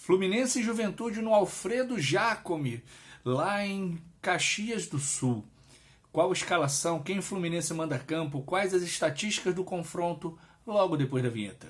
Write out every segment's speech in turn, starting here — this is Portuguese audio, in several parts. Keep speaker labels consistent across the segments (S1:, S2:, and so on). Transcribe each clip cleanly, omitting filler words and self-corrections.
S1: Fluminense e Juventude no Alfredo Jacome, lá em Caxias do Sul. Qual a escalação? Quem o Fluminense manda a campo? Quais as estatísticas do confronto? Logo depois da vinheta.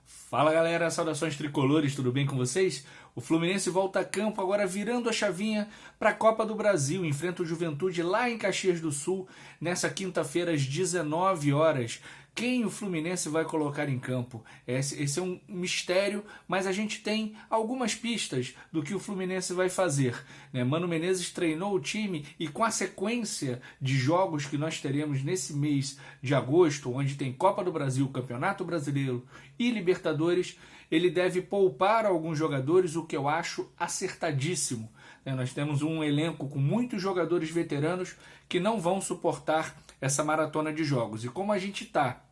S1: Fala galera, saudações tricolores, tudo bem com vocês? O Fluminense volta a campo agora virando a chavinha para a Copa do Brasil, enfrenta o Juventude lá em Caxias do Sul, nessa quinta-feira às 19 horas. Quem o Fluminense vai colocar em campo? Esse é um mistério, mas a gente tem algumas pistas do que o Fluminense vai fazer. Mano Menezes treinou o time e com a sequência de jogos que nós teremos nesse mês de agosto, onde tem Copa do Brasil, Campeonato Brasileiro e Libertadores, ele deve poupar alguns jogadores, o que eu acho acertadíssimo. Nós temos um elenco com muitos jogadores veteranos que não vão suportar essa maratona de jogos. E como a gente está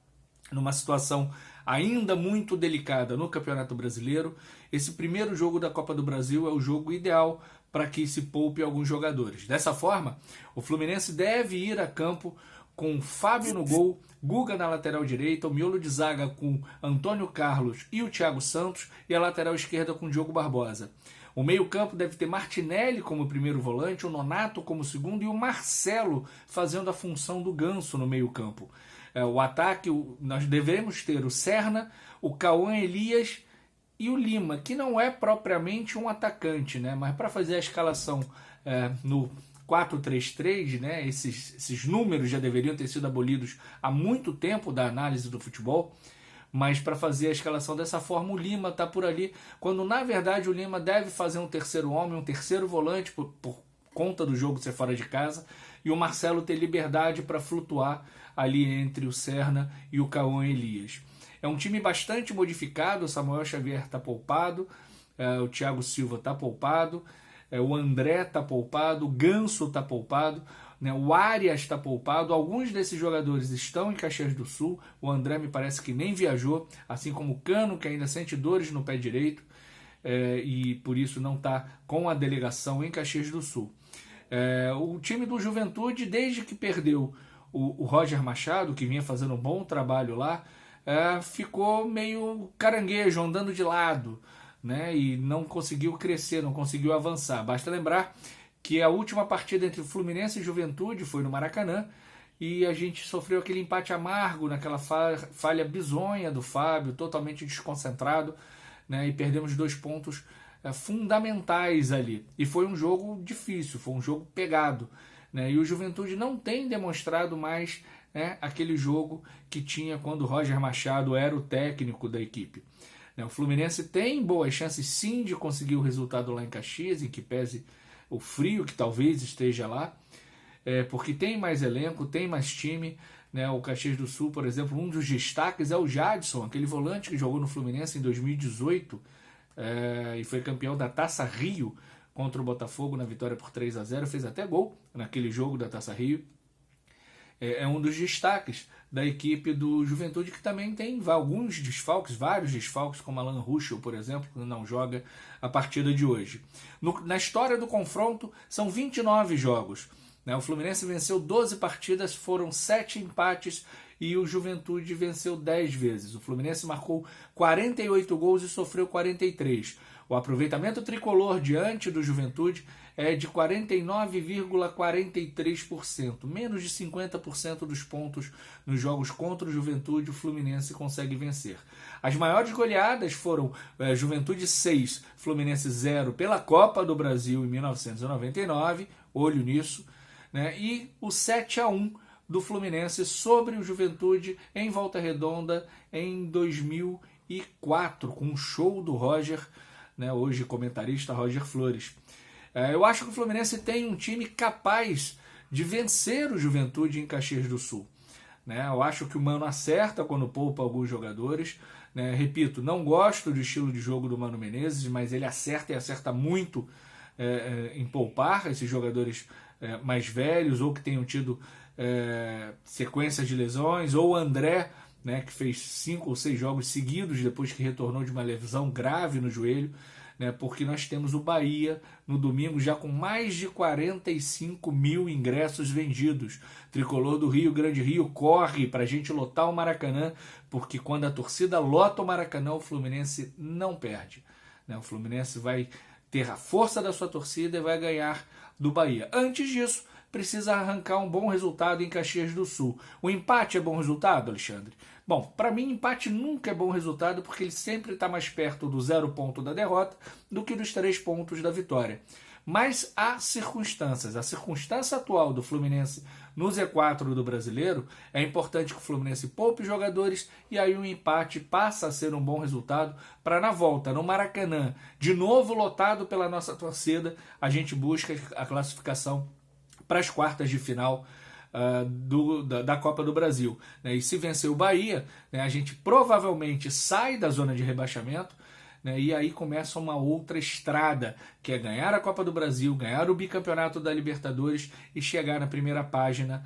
S1: numa situação ainda muito delicada no Campeonato Brasileiro, esse primeiro jogo da Copa do Brasil é o jogo ideal para que se poupe alguns jogadores. Dessa forma, o Fluminense deve ir a campo com Fábio no gol, Guga na lateral direita, o miolo de zaga com Antônio Carlos e o Thiago Santos, e a lateral esquerda com Diogo Barbosa. O meio-campo deve ter Martinelli como primeiro volante, o Nonato como segundo e o Marcelo fazendo a função do Ganso no meio-campo. O ataque, nós devemos ter o Serna, o Cauã Elias e o Lima, que não é propriamente um atacante, mas para fazer a escalação no 4-3-3, esses números já deveriam ter sido abolidos há muito tempo da análise do futebol, mas para fazer a escalação dessa forma o Lima está por ali, quando na verdade o Lima deve fazer um terceiro homem, um terceiro volante por conta do jogo ser fora de casa, e o Marcelo ter liberdade para flutuar ali entre o Serna e o Cauã Elias. É um time bastante modificado, o Samuel Xavier está poupado, o Thiago Silva está poupado, o André está poupado, o Ganso está poupado, o Arias está poupado, alguns desses jogadores estão em Caxias do Sul, o André me parece que nem viajou, assim como o Cano, que ainda sente dores no pé direito, e por isso não está com a delegação em Caxias do Sul. O time do Juventude, desde que perdeu o Roger Machado, que vinha fazendo um bom trabalho lá, ficou meio caranguejo, andando de lado, e não conseguiu crescer, não conseguiu avançar. Basta lembrar que a última partida entre Fluminense e Juventude foi no Maracanã, e a gente sofreu aquele empate amargo naquela falha bizonha do Fábio, totalmente desconcentrado, e perdemos 2 pontos fundamentais ali. E foi um jogo difícil, foi um jogo pegado. E o Juventude não tem demonstrado mais aquele jogo que tinha quando o Roger Machado era o técnico da equipe. O Fluminense tem boas chances sim de conseguir o resultado lá em Caxias, em que pese o frio que talvez esteja lá, porque tem mais elenco, tem mais time. O Caxias do Sul, por exemplo, um dos destaques é o Jadson, aquele volante que jogou no Fluminense em 2018 e foi campeão da Taça Rio contra o Botafogo na vitória por 3-0, fez até gol naquele jogo da Taça Rio. É um dos destaques da equipe do Juventude, que também tem alguns desfalques, vários desfalques, como Alan Ruschel, por exemplo, que não joga a partida de hoje. Na história do confronto, são 29 jogos. O Fluminense venceu 12 partidas, foram 7 empates e o Juventude venceu 10 vezes. O Fluminense marcou 48 gols e sofreu 43. O aproveitamento tricolor diante do Juventude é de 49,43%. Menos de 50% dos pontos nos jogos contra o Juventude o Fluminense consegue vencer. As maiores goleadas foram Juventude 6, Fluminense 0 pela Copa do Brasil em 1999, olho nisso, e o 7-1 do Fluminense sobre o Juventude em Volta Redonda em 2004, com um show do Roger, hoje comentarista Roger Flores. Eu acho que o Fluminense tem um time capaz de vencer o Juventude em Caxias do Sul. Eu acho que o Mano acerta quando poupa alguns jogadores. Repito, não gosto do estilo de jogo do Mano Menezes, mas ele acerta e acerta muito em poupar esses jogadores mais velhos ou que tenham tido sequências de lesões, ou o André, que fez 5 ou 6 jogos seguidos depois que retornou de uma lesão grave no joelho. né, porque nós temos o Bahia no domingo já com mais de 45 mil ingressos vendidos. Tricolor do Rio Grande Rio corre para a gente lotar o Maracanã, porque quando a torcida lota o Maracanã, o Fluminense não perde, né? O Fluminense vai ter a força da sua torcida e vai ganhar do Bahia. Antes disso, precisa arrancar um bom resultado em Caxias do Sul. O empate é bom resultado, Alexandre? Bom, para mim, empate nunca é bom resultado porque ele sempre está mais perto do 0 ponto da derrota do que dos 3 pontos da vitória. Mas há circunstâncias. A circunstância atual do Fluminense no Z4 do Brasileiro é importante que o Fluminense poupe jogadores e aí um empate passa a ser um bom resultado para na volta, no Maracanã, de novo lotado pela nossa torcida, a gente busca a classificação para as quartas de final da Copa do Brasil, né? E se vencer o Bahia, né, a gente provavelmente sai da zona de rebaixamento, né, e aí começa uma outra estrada, que é ganhar a Copa do Brasil, ganhar o bicampeonato da Libertadores e chegar na primeira página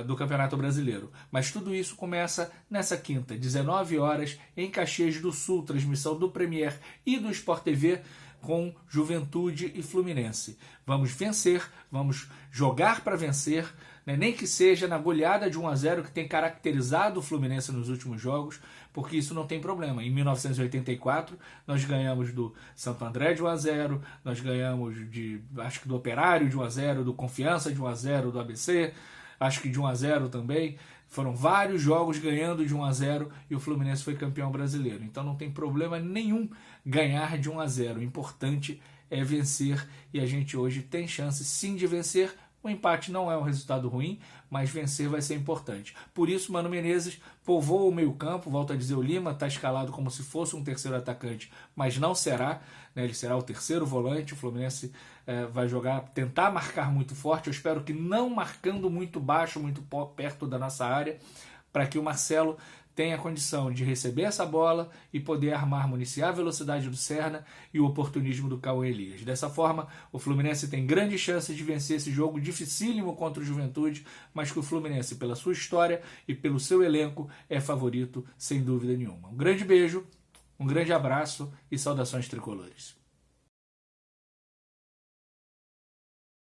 S1: do Campeonato Brasileiro. Mas tudo isso começa nessa quinta, 19 horas, em Caxias do Sul, transmissão do Premier e do Sport TV, com Juventude e Fluminense. Vamos vencer, vamos jogar para vencer, né? Nem que seja na goleada de 1-0 que tem caracterizado o Fluminense nos últimos jogos, porque isso não tem problema. Em 1984, nós ganhamos do Santo André de 1-0, nós ganhamos acho que do Operário de 1-0, do Confiança de 1-0, do ABC, acho que de 1-0 também. Foram vários jogos ganhando de 1-0 e o Fluminense foi campeão brasileiro. Então não tem problema nenhum ganhar de 1-0. O importante é vencer e a gente hoje tem chance sim de vencer. O empate não é um resultado ruim, mas vencer vai ser importante. Por isso, Mano Menezes povoa o meio-campo, volta a dizer, o Lima está escalado como se fosse um terceiro atacante, mas não será, né? Ele será o terceiro volante. O Fluminense vai tentar marcar muito forte. Eu espero que não marcando muito baixo, muito perto da nossa área, para que o Marcelo tenha a condição de receber essa bola e poder armar, municiar a velocidade do Serna e o oportunismo do Cauê Elias. Dessa forma, o Fluminense tem grandes chances de vencer esse jogo dificílimo contra o Juventude, mas que o Fluminense, pela sua história e pelo seu elenco, é favorito sem dúvida nenhuma. Um grande beijo, um grande abraço e saudações tricolores.